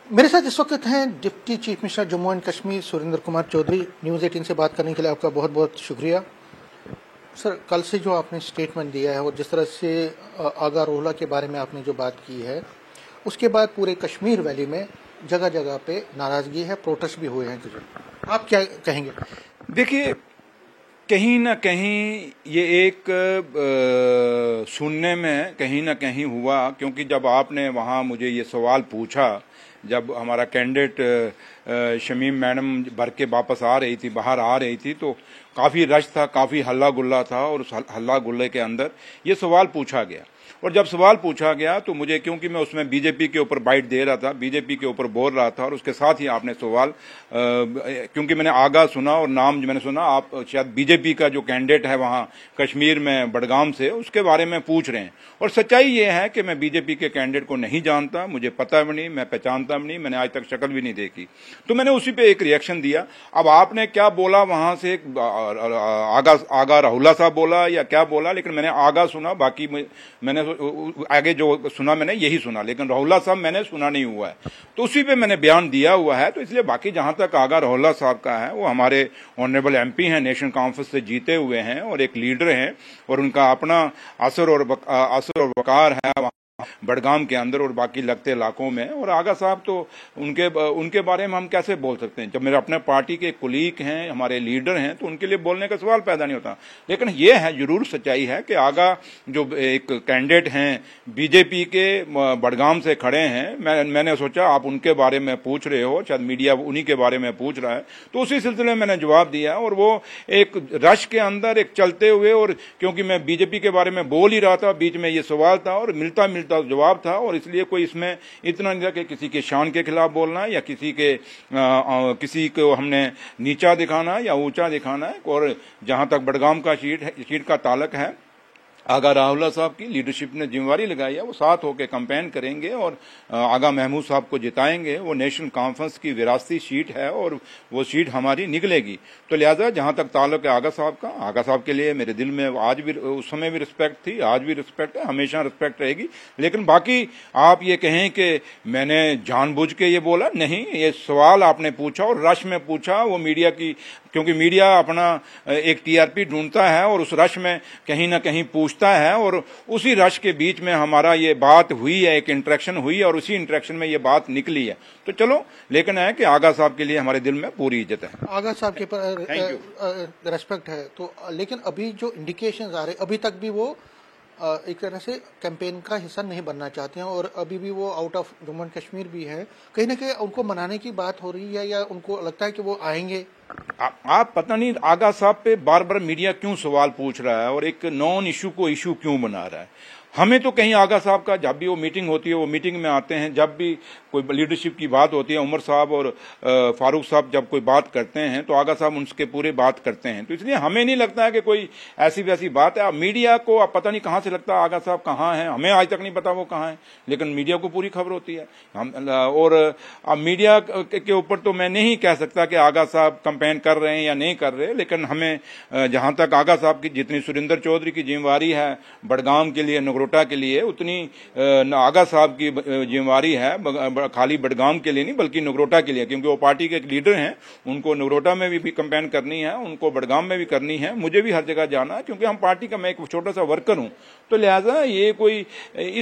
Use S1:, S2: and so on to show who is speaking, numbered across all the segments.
S1: मेरे साथ इस वक्त हैं deputy chief minister Jammu and Kashmir Surendra Kumar Choudhary. News 18 से बात करने के लिए आपका बहुत बहुत शुक्रिया। सर, कल से जो आपने स्टेटमेंट दिया है और जिस तरह से आगा रोहला के बारे में आपने जो बात की है, उसके बाद पूरे कश्मीर वैली में जगह जगह पे नाराजगी है, प्रोटेस्ट भी हुए हैं। आप क्या कहेंगे?
S2: देखिए, कहीं ना कहीं ये एक सुनने में कहीं ना कहीं हुआ, क्योंकि जब आपने वहाँ मुझे ये सवाल पूछा, जब हमारा कैंडिडेट शमीम मैडम भर के वापस आ रही थी, बाहर आ रही थी, तो काफ़ी रश था, काफ़ी हल्ला गुल्ला था, और उस हल्ला गुल्ले के अंदर ये सवाल पूछा गया। और जब सवाल पूछा गया तो मुझे, क्योंकि मैं उसमें बीजेपी के ऊपर बाइट दे रहा था, बीजेपी के ऊपर बोल रहा था, और उसके साथ ही आपने सवाल, क्योंकि मैंने आगा सुना और नाम मैंने सुना, आप शायद बीजेपी का जो कैंडिडेट है वहाँ कश्मीर में बडगाम से, उसके बारे में पूछ रहे हैं। और सच्चाई ये है कि मैं बीजेपी के कैंडिडेट को नहीं जानता, मुझे पता भी नहीं, मैं पहचानता भी नहीं, मैंने आज तक शक्ल भी नहीं देखी। तो मैंने उसी पे एक रिएक्शन दिया। अब आपने क्या बोला वहां से, आगा राहुला साहब बोला या क्या बोला, लेकिन मैंने आगा सुना, बाकी मैंने आगे जो सुना मैंने यही सुना, लेकिन राहुला साहब मैंने सुना नहीं हुआ है। तो उसी पे मैंने बयान दिया हुआ है। तो इसलिए बाकी जहां तक आगा राहुला साहब का है, वो हमारे ऑनरेबल एमपी हैं, नेशनल कॉन्फ्रेंस से जीते हुए हैं और एक लीडर हैं, और उनका अपना असर और वकार है बडगाम के अंदर और बाकी लगते इलाकों में। और आगा साहब तो उनके बारे में हम कैसे बोल सकते हैं? जब मेरे अपने पार्टी के कुलीग हैं, हमारे लीडर हैं, तो उनके लिए बोलने का सवाल पैदा नहीं होता। लेकिन ये है, जरूर सच्चाई है कि आगा जो एक कैंडिडेट हैं बीजेपी के, बडगाम से खड़े हैं। मैंने सोचा आप उनके बारे में पूछ रहे हो, शायद मीडिया उन्हीं के बारे में पूछ रहा है, तो उसी सिलसिले में मैंने जवाब दिया। और वो एक रश के अंदर एक चलते हुए, और क्योंकि मैं बीजेपी के बारे में बोल ही रहा था, बीच में ये सवाल था और मिलता जवाब था, और इसलिए कोई इसमें इतना नहीं था कि किसी के शान के खिलाफ बोलना या किसी को हमने नीचा दिखाना या ऊंचा दिखाना है। और जहां तक बडगाम का सीट का ताल्लुक है, आगा राहुला साहब की लीडरशिप ने जिम्मेवारी लगाई है, वो साथ होकर कैंपेन करेंगे और आगा महमूद साहब को जिताएंगे। वो नेशनल कॉन्फ्रेंस की विरासती सीट है और वो सीट हमारी निकलेगी। तो लिहाजा जहां तक ताल्लुक है आगा साहब का, आगा साहब के लिए मेरे दिल में आज भी, उस समय भी रिस्पेक्ट थी, आज भी रिस्पेक्ट है, हमेशा रिस्पेक्ट रहेगी। लेकिन बाकी आप ये कहें कि मैंने जानबूझ के ये बोला, नहीं, ये सवाल आपने पूछा और रश में पूछा, वो मीडिया की, क्योंकि मीडिया अपना एक टीआरपी ढूंढता है और उस रश में कहीं ना कहीं पूछता है, और उसी रश के बीच में हमारा ये बात हुई है, एक इंटरेक्शन हुई है, और उसी इंटरेक्शन में ये बात निकली है। तो चलो, लेकिन है कि आगा साहब के लिए हमारे दिल में पूरी इज्जत है,
S1: आगा साहब के रेस्पेक्ट है। तो लेकिन अभी जो इंडिकेशन आ रहे, अभी तक भी वो एक तरह से कैंपेन का हिस्सा नहीं बनना चाहते हैं, और अभी भी वो out of Jammu and Kashmir भी है। कहीं ना कहीं उनको मनाने की बात हो रही है, या उनको लगता है कि वो आएंगे?
S2: आप पता नहीं आगा साहब पे बार बार मीडिया क्यों सवाल पूछ रहा है और एक नॉन इशू को इशू क्यों बना रहा है। हमें तो कहीं आगा साहब का, जब भी वो मीटिंग होती है, वो मीटिंग में आते हैं, जब भी कोई लीडरशिप की बात होती है, उमर साहब और फारूक साहब जब कोई बात करते हैं तो आगा साहब उनके पूरे बात करते हैं। तो इसलिए हमें नहीं लगता है कि कोई ऐसी वैसी बात है। मीडिया को अब पता नहीं कहाँ से लगता है आगा साहब कहाँ हैं, हमें आज तक नहीं पता वो कहाँ हैं, लेकिन मीडिया को पूरी खबर होती है। और अब मीडिया के ऊपर तो मैं नहीं कह सकता कि आगा साहब कंपेन कर रहे हैं या नहीं कर रहे, लेकिन हमें जहां तक आगा साहब की जितनी सुरेंद्र चौधरी की जिम्मेवारी है बडगाम के लिए, नगरोटा के लिए, उतनी आगा साहब की जिम्मेवारी है, खाली बडगाम के लिए नहीं बल्कि नगरोटा के लिए, क्योंकि वो पार्टी के एक लीडर हैं। उनको नगरोटा में भी कैंपेन करनी है, उनको बडगाम में भी करनी है, मुझे भी हर जगह जाना है, क्योंकि हम पार्टी का, मैं एक छोटा सा वर्कर हूं। तो लिहाजा ये कोई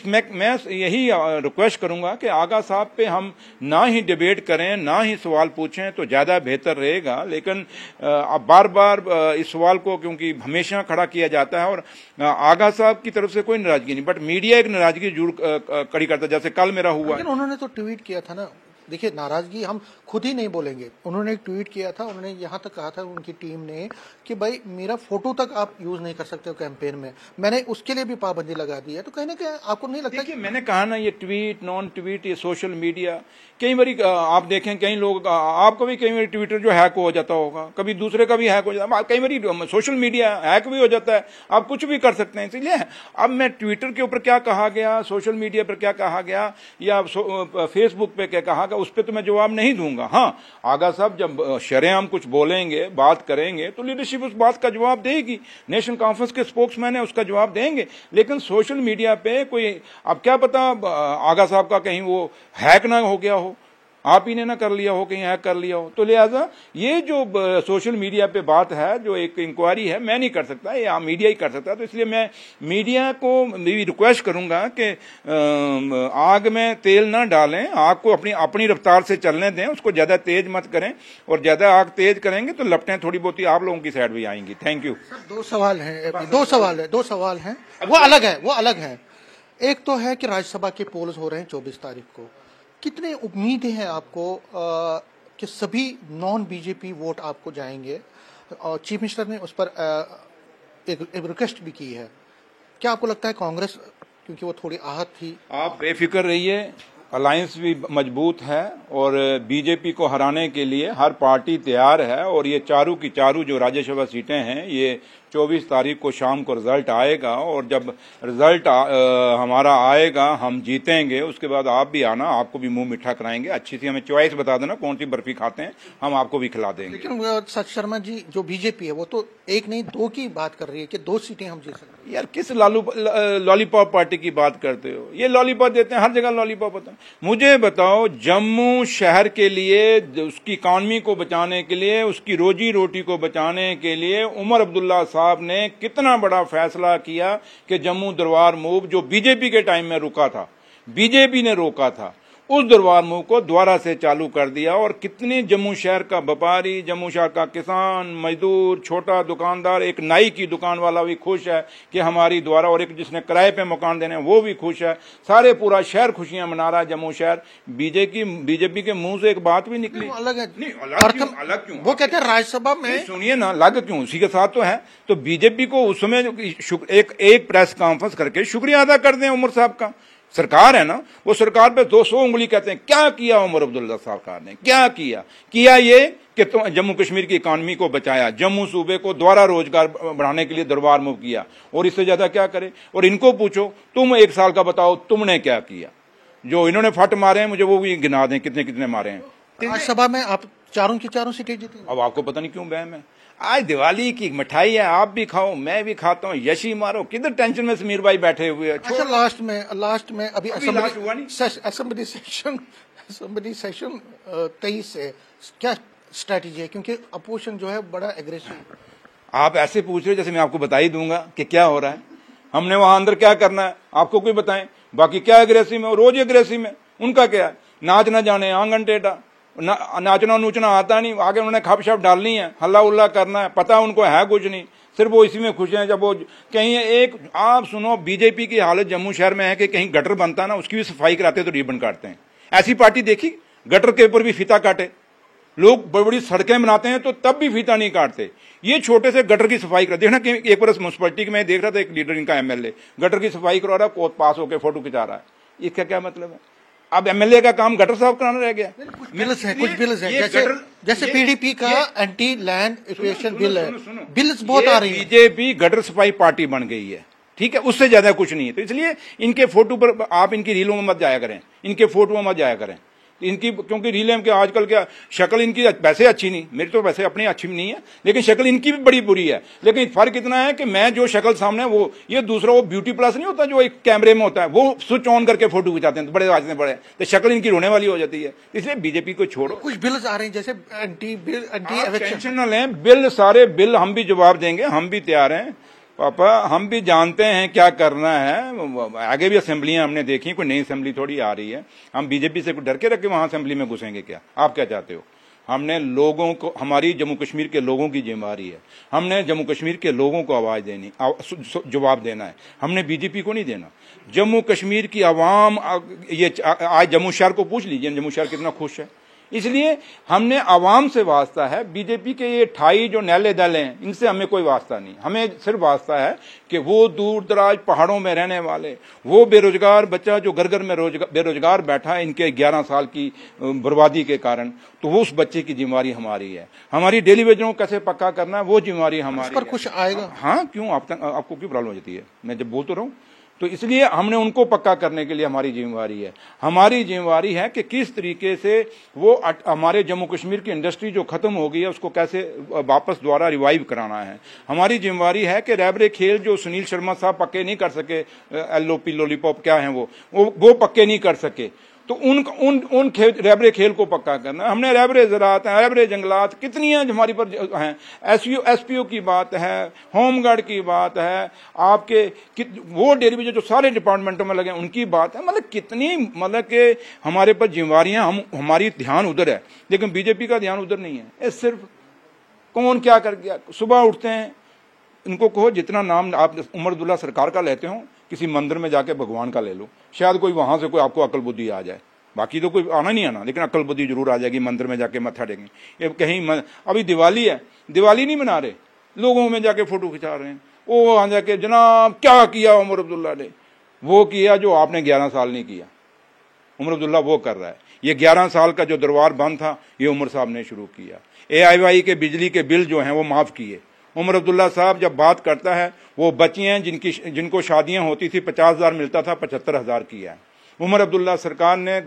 S2: मैं यही रिक्वेस्ट करूंगा कि आगा साहब पे हम ना ही डिबेट करें, ना ही सवाल पूछें, तो ज्यादा बेहतर रहेगा। लेकिन अब बार बार इस सवाल को क्योंकि हमेशा खड़ा किया जाता है, और आगा साहब की तरफ से कोई नाराजगी नहीं, बट मीडिया एक नाराजगी जरूर खड़ी करता है, जैसे कल मेरा हुआ।
S1: लेकिन उन्होंने तो ट्वीट किया था ना, देखिए नाराजगी हम खुद ही नहीं बोलेंगे, उन्होंने एक ट्वीट किया था, उन्होंने यहाँ तक कहा था उनकी टीम ने कि भाई मेरा फोटो तक आप यूज नहीं कर सकते हो कैंपेन में, मैंने उसके लिए भी पाबंदी लगा दी है। तो कहीं ना कहीं आपको नहीं लगता
S2: कि मैंने कहा ना, ये ट्वीट नॉन ट्वीट, ये सोशल मीडिया, कई बारी आप देखें कई लोग, आपका भी कई बारी ट्विटर जो हैक हो जाता होगा, कभी दूसरे का भी हैक हो जाता है, कई बारी सोशल मीडिया हैक भी हो जाता है, आप कुछ भी कर सकते हैं। इसलिए अब मैं ट्विटर के ऊपर क्या कहा गया, सोशल मीडिया पर क्या कहा गया, या फेसबुक पे क्या कहा गया, उस पर तो मैं जवाब नहीं दूंगा। हाँ, आगा साहब जब शरेआम कुछ बोलेंगे, बात करेंगे, तो लीडरशिप उस बात का जवाब देगी, नेशनल कॉन्फ्रेंस के स्पोक्समैन है उसका जवाब देंगे। लेकिन सोशल मीडिया पे कोई, अब क्या पता आगा साहब का कहीं वो हैक ना हो गया हो, आप ही ने ना कर लिया हो, कहीं हैक कर लिया हो। तो लिहाजा ये जो सोशल मीडिया पे बात है, जो एक इंक्वायरी है, मैं नहीं कर सकता, ये मीडिया ही कर सकता। तो इसलिए मैं मीडिया को भी रिक्वेस्ट करूंगा कि आग में तेल ना डालें, आग को अपनी अपनी रफ्तार से चलने दें, उसको ज्यादा तेज मत करें, और ज्यादा आग तेज करेंगे तो लपटें थोड़ी बहुत ही आप लोगों की साइड भी आएंगी। Thank you.
S1: दो सवाल हैं, वो अलग है। एक तो है कि राज्यसभा के पोल्स हो रहे हैं 24 तारीख को, कितने उम्मीद है आपको कि सभी नॉन बीजेपी वोट आपको जाएंगे? और चीफ मिनिस्टर ने उस पर एक रिक्वेस्ट भी की है। क्या आपको लगता है कांग्रेस, क्योंकि वो थोड़ी आहत थी?
S2: आप बेफिक्र रहिए, अलायंस भी मजबूत है और बीजेपी को हराने के लिए हर पार्टी तैयार है। और ये चारों की चारों जो राज्यसभा सीटें हैं, ये 24 तारीख को शाम को रिजल्ट आएगा, और जब रिजल्ट हमारा आएगा हम जीतेंगे, उसके बाद आप भी आना, आपको भी मुंह मीठा कराएंगे। अच्छी सी हमें चॉइस बता देना कौन सी बर्फी खाते हैं, हम आपको भी खिला देंगे।
S1: लेकिन सच शर्मा जी, जो बीजेपी है वो तो एक नहीं 2 की बात कर रही है कि 2 सीटें हम जीत सकते हैं।
S2: यार किस लॉलीपॉप पार्टी की बात करते हो? ये लॉलीपॉप देते हैं, हर जगह लॉलीपॉप होता है। मुझे बताओ, जम्मू शहर के लिए, उसकी इकॉनमी को बचाने के लिए, उसकी रोजी रोटी को बचाने के लिए उमर अब्दुल्ला साहब ने कितना बड़ा फैसला किया कि जम्मू दरबार मूव, जो बीजेपी के टाइम में रुका था, बीजेपी ने रोका था, उस दरबार मूव को दोबारा से चालू कर दिया। और कितने जम्मू शहर का व्यापारी, जम्मू शहर का किसान, मजदूर, छोटा दुकानदार, एक नाई की दुकान वाला भी खुश है कि हमारी द्वारा, और एक जिसने किराए पे मकान देने वो भी खुश है। सारे पूरा शहर खुशियां मना रहा है जम्मू शहर। बीजेपी के मुंह से एक बात भी निकली,
S1: अलग है।
S2: नहीं अलग क्यों?
S1: वो कहते हैं राज्यसभा में,
S2: सुनिए ना, अलग क्यों? उसी के साथ तो है। तो बीजेपी को उस समय एक प्रेस कॉन्फ्रेंस करके शुक्रिया अदा कर दें उमर साहब का। सरकार है ना, वो सरकार पे 200 उंगली कहते हैं। क्या किया उमर अब्दुल्ला सरकार ने? क्या किया ये कि तो जम्मू कश्मीर की इकॉनमी को बचाया, जम्मू सूबे को दोबारा रोजगार बढ़ाने के लिए दरबार मूव किया, और इससे ज्यादा क्या करे? और इनको पूछो, तुम 1 साल का बताओ तुमने क्या किया? जो इन्होंने फट मारे हैं, मुझे वो भी गिना दें कितने कितने मारे हैं।
S1: राज्यसभा में आप चारों की चारों सीटें जीतेंगे।
S2: अब आपको पता नहीं क्यों बहम है। आज दिवाली की मिठाई है, आप भी खाओ, मैं भी खाता हूँ, यशी मारो, किधर टेंशन में समीर भाई बैठे हुए हैं।
S1: अच्छा, लास्ट में अभी असेंबली सेशन 23 से क्या स्ट्रेटेजी है? क्योंकि अपोजिशन जो है बड़ा एग्रेसिव।
S2: आप ऐसे पूछ रहे हो जैसे मैं आपको बता ही दूंगा कि क्या हो रहा है। हमने वहां अंदर क्या करना है आपको कोई बताएं। बाकी क्या एग्रेसिव है, रोज एग्रेसिव है। उनका क्या है, नाच ना जाने आंगन टेढ़ा, नाचना नूचना आता नहीं, आगे उन्होंने खप शप डालनी है, हल्ला उल्ला करना है, पता उनको है कुछ नहीं, सिर्फ वो इसी में खुश हैं। जब वो कहीं एक, आप सुनो, बीजेपी की हालत जम्मू शहर में है कि कहीं गटर बनता ना, उसकी भी सफाई कराते तो रिबन काटते हैं। ऐसी पार्टी देखी? गटर के ऊपर भी फीता काटे। लोग बड़ी बड़ी सड़कें बनाते हैं तो तब भी फीता नहीं काटते। ये छोटे से गटर की सफाई करा। देखना कि एक बरस म्यूनसिपलिटी में देख रहा था, एक लीडर इनका एमएलए गटर की सफाई करवा रहा है, कोर्ट पास होकर फोटो खिंचा रहा है। इसका क्या मतलब है? अब एमएलए का काम गटर साफ कराना रह गया।
S1: कुछ बिल्स है जैसे पीडीपी का एंटी लैंड एक्विजिशन बिल है, बिल्स बहुत आ रही है।
S2: बीजेपी गटर सफाई पार्टी बन गई है, ठीक है, उससे ज्यादा कुछ नहीं है। तो इसलिए इनके फोटो पर आप इनकी रीलों में मत जाया करें, इनके फोटो में मत जाया करें इनकी, क्योंकि रीलें के आजकल क्या शक्ल इनकी वैसे अच्छी नहीं, मेरी तो वैसे अपनी अच्छी नहीं है, लेकिन शक्ल इनकी भी बड़ी बुरी है। लेकिन फर्क इतना है कि मैं जो शक्ल सामने वो, ये दूसरा वो ब्यूटी प्लस नहीं होता जो एक कैमरे में होता है, वो स्विच ऑन करके फोटो खिंचाते हैं तो बड़े आज से बड़े, तो शक्ल इनकी रोने वाली हो जाती है। इसलिए बीजेपी को छोड़ो।
S1: कुछ बिल्स आ रहे हैं जैसे एंटी
S2: टेंशन न लें, बिल सारे बिल हम भी जवाब देंगे, हम भी तैयार हैं पापा, हम भी जानते हैं क्या करना है। आगे भी असेंबलियां हमने देखी, कोई नई असेंबली थोड़ी आ रही है। हम बीजेपी से डर के रख के वहां असेंबली में घुसेंगे क्या? आप क्या चाहते हो? हमने लोगों को, हमारी जम्मू कश्मीर के लोगों की जिम्मेदारी है, हमने जम्मू कश्मीर के लोगों को आवाज देनी, जवाब देना है, हमने बीजेपी को नहीं देना। जम्मू कश्मीर की आवाम, ये आज जम्मू शहर को पूछ लीजिए, जम्मू शहर कितना खुश है। इसलिए हमने आवाम से वास्ता है। बीजेपी के ये 28 जो नैले दल हैं, इनसे हमें कोई वास्ता नहीं। हमें सिर्फ वास्ता है कि वो दूर दराज पहाड़ों में रहने वाले, वो बेरोजगार बच्चा जो घर घर में बेरोजगार बैठा है इनके 11 साल की बर्बादी के कारण, तो वो उस बच्चे की जिम्मेदारी हमारी है। हमारी डेली वेजों को कैसे पक्का करना है वो जिम्मेदारी हमारी
S1: पर कुछ आएगा।
S2: हाँ, क्यों? आपको क्यों प्रॉब्लम हो जाती है? मैं जब बोल तो रहा हूँ, तो इसलिए हमने उनको पक्का करने के लिए हमारी जिम्मेदारी है। हमारी जिम्मेदारी है कि किस तरीके से वो हमारे जम्मू कश्मीर की इंडस्ट्री जो खत्म हो गई है उसको कैसे वापस दोबारा रिवाइव कराना है। हमारी जिम्मेदारी है कि रैबरे खेल जो सुनील शर्मा साहब पक्के नहीं कर सके, एलओपी लॉलीपॉप क्या है वो पक्के नहीं कर सके, तो उन रैबरे खेल को पक्का करना। हमने रैबरे ज़राअत, रैबरे जंगलात कितनी हमारी पर हैं, एसपीओ की बात है, होमगार्ड की बात है, आपके वो डेरिवेटिव जो सारे डिपार्टमेंटों में लगे उनकी बात है। मतलब कितनी, मतलब कि हमारे पर जिम्मेवारियां, हमारी ध्यान उधर है, लेकिन बीजेपी का ध्यान उधर नहीं है। ये सिर्फ कौन क्या कर गया, सुबह उठते हैं, इनको कहो जितना नाम आप उमर अब्दुल्ला सरकार का लेते हो, किसी मंदिर में जाके भगवान का ले लो, शायद कोई वहां से कोई आपको अकल बुद्धि आ जाए। बाकी तो कोई आना नहीं आना, लेकिन अकल बुद्धि जरूर आ जाएगी। मंदिर में जाके मत्था टेकेंगे। ये कहीं अभी दिवाली है, दिवाली नहीं मना रहे, लोगों में जाके फोटो खिंचा रहे हैं। वो वहां जाके जनाब क्या किया उमर अब्दुल्ला ने, वो किया जो आपने 11 साल नहीं किया। उमर अब्दुल्ला वो कर रहा है। ये 11 साल का जो दरबार बंद था, ये उमर साहब ने शुरू किया। AIY के बिजली के बिल जो हैं वो माफ किए। उमर अब्दुल्ला साहब जब बात करता है, वो बच्चियां जिनको शादियां होती थी 50,000 मिलता था, 75,000 किया है। उमर अब्दुल्ला सरकार ने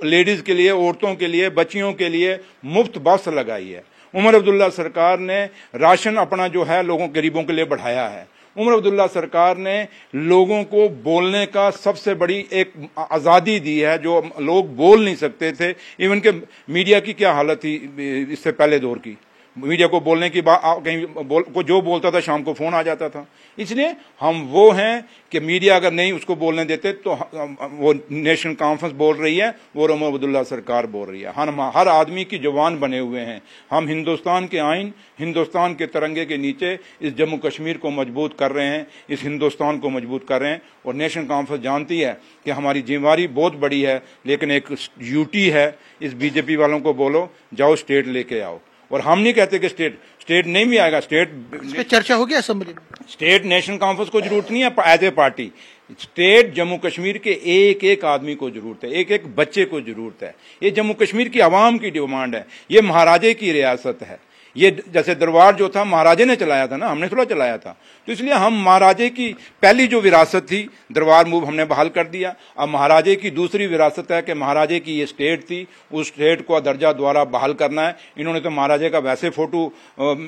S2: लेडीज के लिए, औरतों के लिए, बच्चियों के लिए मुफ्त बस लगाई है। उमर अब्दुल्ला सरकार ने राशन अपना जो है लोगों गरीबों के लिए बढ़ाया है। उमर अब्दुल्ला सरकार ने लोगों को बोलने का सबसे बड़ी एक आज़ादी दी है, जो लोग बोल नहीं सकते थे। इवन के मीडिया की क्या हालत थी इससे पहले दौर की, मीडिया को बोलने की बात, कहीं जो बोलता था शाम को फोन आ जाता था। इसलिए हम वो हैं कि मीडिया अगर नहीं उसको बोलने देते तो वो नेशनल कॉन्फ्रेंस बोल रही है, वो उमर अब्दुल्ला सरकार बोल रही है। हम हर आदमी की जुबान बने हुए हैं। हम हिंदुस्तान के आइन, हिंदुस्तान के तिरंगे के नीचे इस जम्मू कश्मीर को मजबूत कर रहे हैं, इस हिंदुस्तान को मजबूत कर रहे हैं। और नेशनल कॉन्फ्रेंस जानती है कि हमारी जिम्मेवारी बहुत बड़ी है, लेकिन एक ड्यूटी है। इस बीजेपी वालों को बोलो जाओ स्टेट लेके आओ। और हम नहीं कहते कि स्टेट नहीं भी आएगा, स्टेट
S1: इस पे चर्चा होगी असेंबली में।
S2: स्टेट नेशनल कॉन्फ्रेंस को जरूरत नहीं है as a party. State Jammu Kashmir के एक एक आदमी को जरूरत है, एक एक बच्चे को जरूरत है। ये जम्मू कश्मीर की आवाम की डिमांड है। ये महाराजे की रियासत है। ये जैसे दरबार जो था महाराजे ने चलाया था ना, हमने थोड़ा चलाया था। तो इसलिए हम महाराजे की पहली जो विरासत थी दरबार मूव हमने बहाल कर दिया। अब महाराजे की दूसरी विरासत है कि महाराजे की ये स्टेट थी, उस स्टेट को दर्जा द्वारा बहाल करना है। इन्होंने तो महाराजे का वैसे फोटो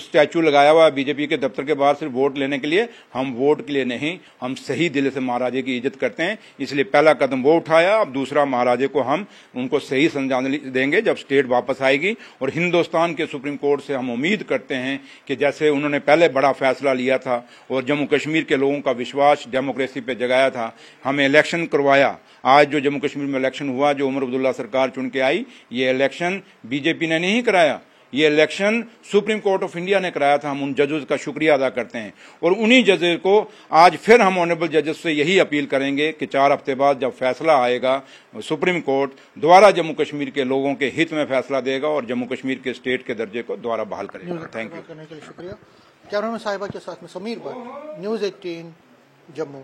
S2: स्टैचू लगाया हुआ है बीजेपी के दफ्तर के बाहर सिर्फ वोट लेने के लिए। हम वोट के लिए नहीं, हम सही दिल से महाराजे की इज्जत करते हैं। इसलिए पहला कदम वो उठाया। अब दूसरा महाराजे को हम उनको सही संज्ञान देंगे जब स्टेट वापस आएगी। और हिंदुस्तान के सुप्रीम कोर्ट से हम उम्मीद करते हैं कि जैसे उन्होंने पहले बड़ा फैसला लिया था और जम्मू कश्मीर के लोगों का विश्वास डेमोक्रेसी पे जगाया था, हमें इलेक्शन करवाया। आज जो जम्मू कश्मीर में इलेक्शन हुआ, जो उमर अब्दुल्ला सरकार चुन के आई, ये इलेक्शन बीजेपी ने नहीं कराया, ये election supreme court of India ने कराया था। हम उन जजेस का शुक्रिया अदा करते हैं। और उन्हीं जजेस को आज फिर हम ऑनरेबल जजेस से यही अपील करेंगे कि 4 हफ्ते बाद जब फैसला आएगा, सुप्रीम कोर्ट दोबारा जम्मू कश्मीर के लोगों के हित में फैसला देगा और जम्मू कश्मीर के स्टेट के दर्जे को दोबारा बहाल करेगा। Thank you.
S1: करने के लिए शुक्रिया। कैमरामैन साहिबा के साथ में समीर भट्ट, न्यूज़ 18 जम्मू।